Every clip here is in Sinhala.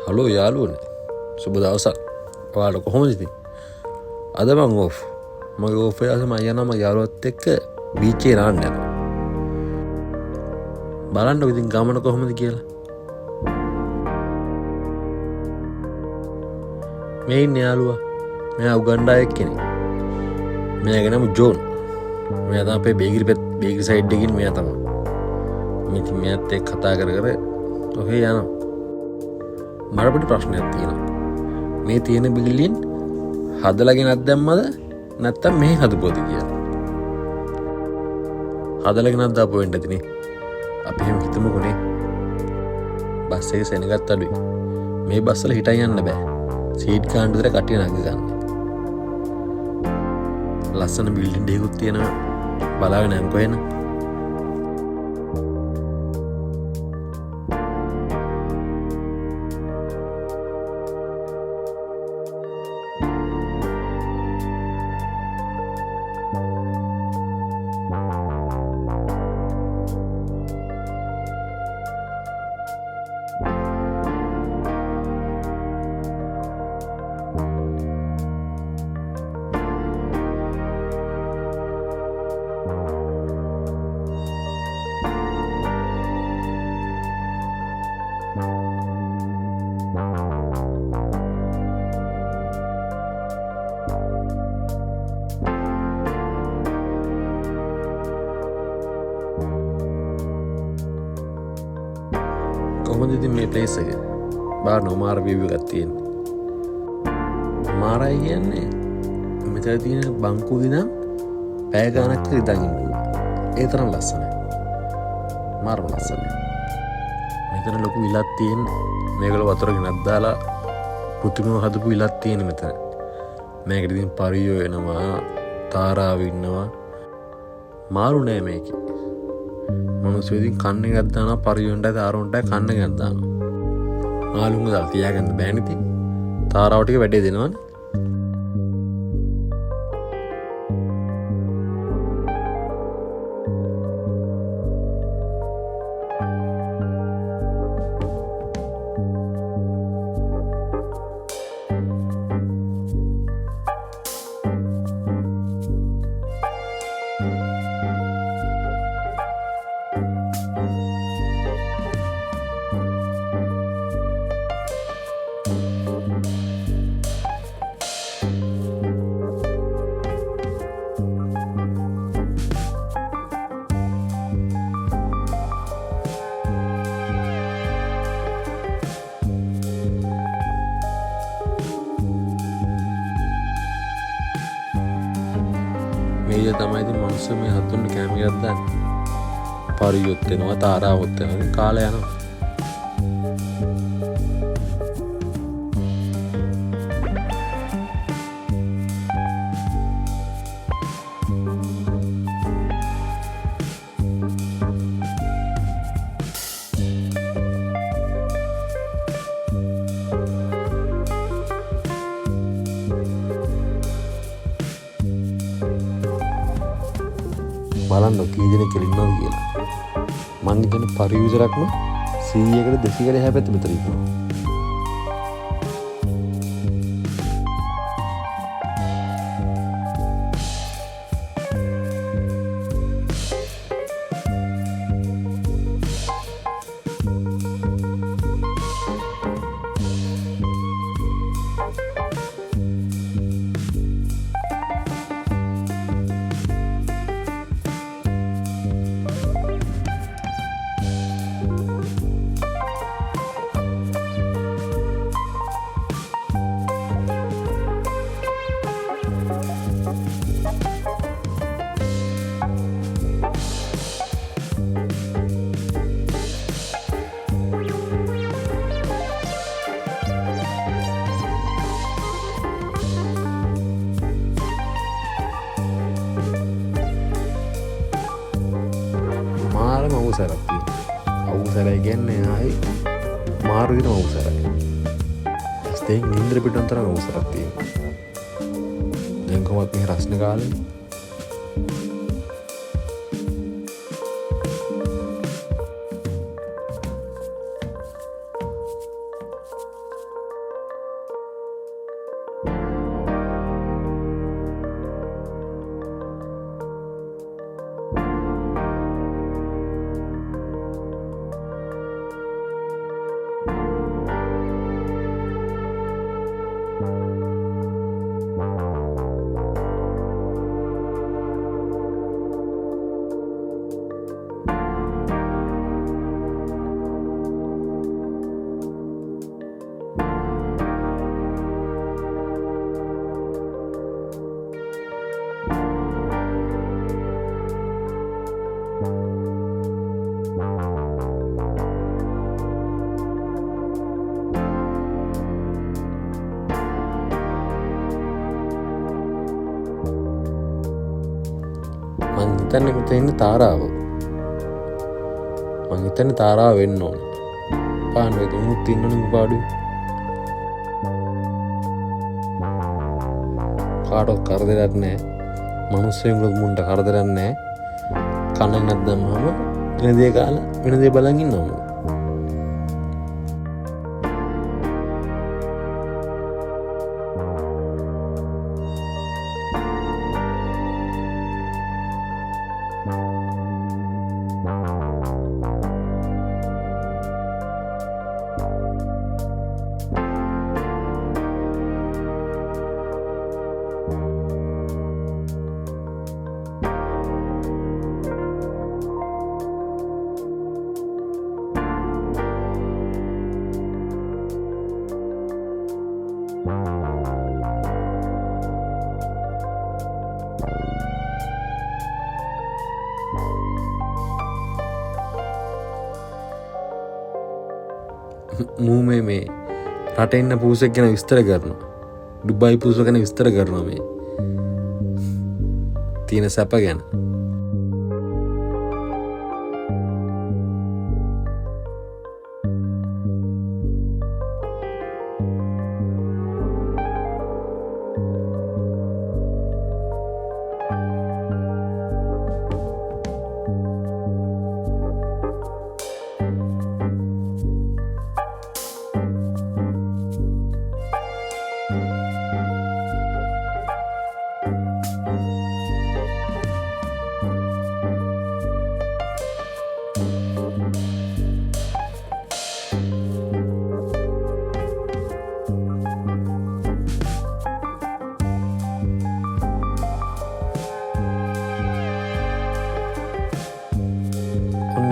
හලෝ යාළුවනේ සුබ දවසක්. ඔයාලා කොහොමද ඉතින්? අද මම ඕෆ්. මගේ ඕෆ් එකේ මම යනවා මගේ යාළුවත් එක්ක බීච් එකේ නාන්න යනවා. බලන්නකො ඉතින් ගමන කොහොමද කියලා. මේ ඉන්නේ යාළුවා. මෙයා උගන්ඩා එක්කෙනෙක්. මෙයාගේ නම ජෝන්. මෙයා තමයි අපේ බේගිරි සයිඩ් එකකින් මෙයා තමයි. ඉතින් මෙයාත් එක්ක කතා කර ඔහේ යනවා. මට පොඩි ප්‍රශ්නයක් තියෙනවා. මේ තියෙන බිල්ඩින් හදලා ගෙනත් දැම්මද නැත්නම් මෙහි හදපුවද කියලා. හදලා ගෙනත් දාපු වෙන්න ඇතිනේ. අපි එහෙම හිතමුකෝනේ. බස් එකේ සෙනගත් අඩුයි. මේ බස් වල හිටන් යන්න බෑ. සීට් ගන්න විතර කටිය නග ගන්න. ලස්සන බිල්ඩින් දෙකකුත් තියෙනවා. බලාගෙන යන්කෝ එන්න. කොහොමද ඉතින් මේ ප්ලේස් එක? බාන මාර view එකක් තියෙන්නේ. මාරයි කියන්නේ මෙතන තියෙන බංකු දිනම් පැය ගාණක් ඉඳන් ඉන්න පුළුවන්. ඒ තරම් ලස්සනයි. මාරම ලස්සනයි. මෙතන ලොකු විලක් තියෙන. මේකල වතුර ගෙනත් දාලා පුතුමව හදපු විලක් තියෙන මෙතන. මේකට ඉතින් පරියෝ එනවා, තාරාව ඉන්නවා. මාරු නෑ මේකේ. මනුස්සයෝ ඉතින් කන්න එකක් දානවා, පරියොන්ටයි තාරොන්ටයි කන්න එකක් දානවා. මාළුන්ව දාලා තියාගන්න බෑනේ ඉතින්. තාරාව ටික වැඩේ දෙනවනේ. මේ තමයි ඉතින් මනුස්සය මේ හතුන්ට කැම එකක් දාන්නේ. පරියොත් වෙනවා, තාරාවොත් වෙනවා. කාලය යනවා. බලන්න කී දෙනෙක් ඉන්නවද කියලා. මං හිතන්නේ පරිවිතරක්ම 100කට 200කට එහා පැත්තේ මෙතන ඉන්නවා. අවසරක් තියෙනවා. අවසරය කියන්නේ ආයි මාරු දින අවසරයි. ස්තෙන් නින්ද්‍ර පිටුන් තරම් අවසරක් තියෙනවා. දැන් කොහොමද මේ රස්න කාලේ හිතන්නේ මෙතන ඉන්න තාරාව. මං හිතන්නේ තාරාව වෙන්න ඕන. පාන්න වෙද උනුත් ඉන්නනේ පාඩුවේ. කාටවත් කරදරයක් නැහැ. මිනිස්සුන්ගේ මුන්ට කරදරයක් නැහැ. කන්න නැත්දම්මම වෙන දේ කාලා වෙන දේ බලන් ඉන්නවා. මූ මේ රට ඉන්න පූසෙක් ගැන විස්තර කරනවා. ඩුබයි පූස ගැන විස්තර කරනවා මේ තියෙන සැප ගැන.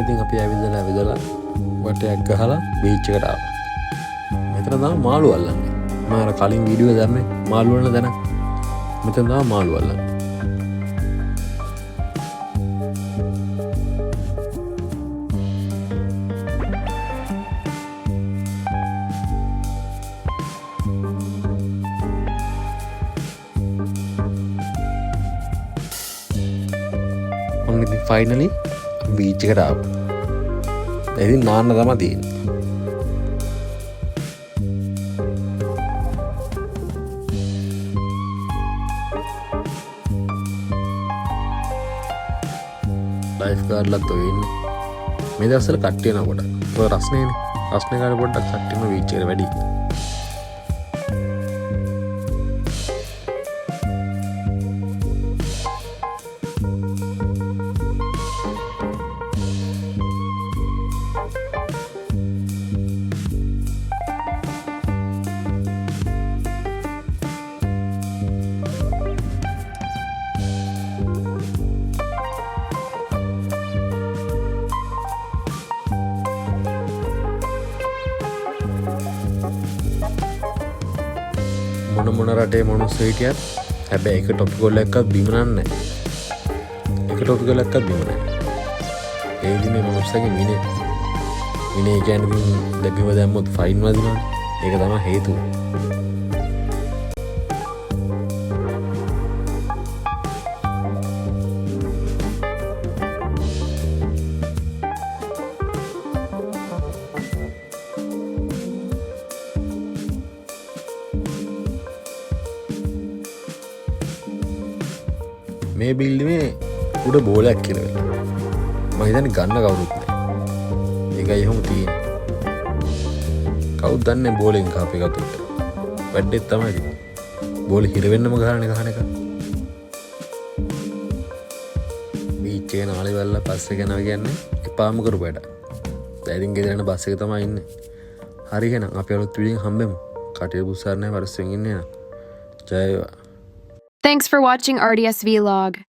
ඉතින් අපි ඇවිදලා වටයක් ගහලා බීච් එකට ආවා. මෙතන තමයි මාළු අල්ලන්නේ. මම අර කලින් වීඩියෝ දැම්මේ මාළු වලන දැන. මෙතන තමයි මාළු අල්ලන්නේ. ඔන්න ඉතින් ෆයිනලි බීච් එකට ආවා. ඉතින් නාන්න තමයි තියෙන්නේ. ලයිෆ් ගාඩ්ලත් ඔය ඉන්නේ. මේ දවස්වල කට්ටිය නකොට. ඔය රස්නේනේ. රස්නේ කාට පොඩ්ඩක් කට්ටියම බීච් එකට වැඩි. මොන රටේ මනුස්සය හිටියත් හැබැයි එක ටොපික් එකක්වත් බිම නෑ. එක ටොපික් එකක්වත් බිම නෑ. ඒ ඉතින් මේ මනුස්සයගේ මිනේ කියන්නේ ලැබිව දැම්මොත් ෆයින් වදිනවනේ. ඒක තමයි හේතුව. මේ බිල්ඩිමේ උඩ බෝලයක් කියලා වෙලා. මම හිතන්නේ ගන්න කවුරුත් නැහැ. ඒකයි එහෙම තියෙන්නේ. කවුද දන්නේ බෝලෙන් කාපේ ගත්තොත්. වැඩේ තමයි ඉතින්. බෝලේ හිර වෙන්නම ගහන එක. බීච් එකේ නාලේ වැල්ලා පස්සේ යනවා කියන්නේ එපාම කරපු වැඩ. දැන් ඉතින් ගෙදර යන බස් එක තමයි ඉන්නේ. හරි එහෙනම් අපි අලුත් වීඩියෝකින් හම්බෙමු. කටේ බුස්සාරනේ වරස්සෙන් ඉන්නේ නා. ජය වේවා. Thanks for watching RDS Vlog.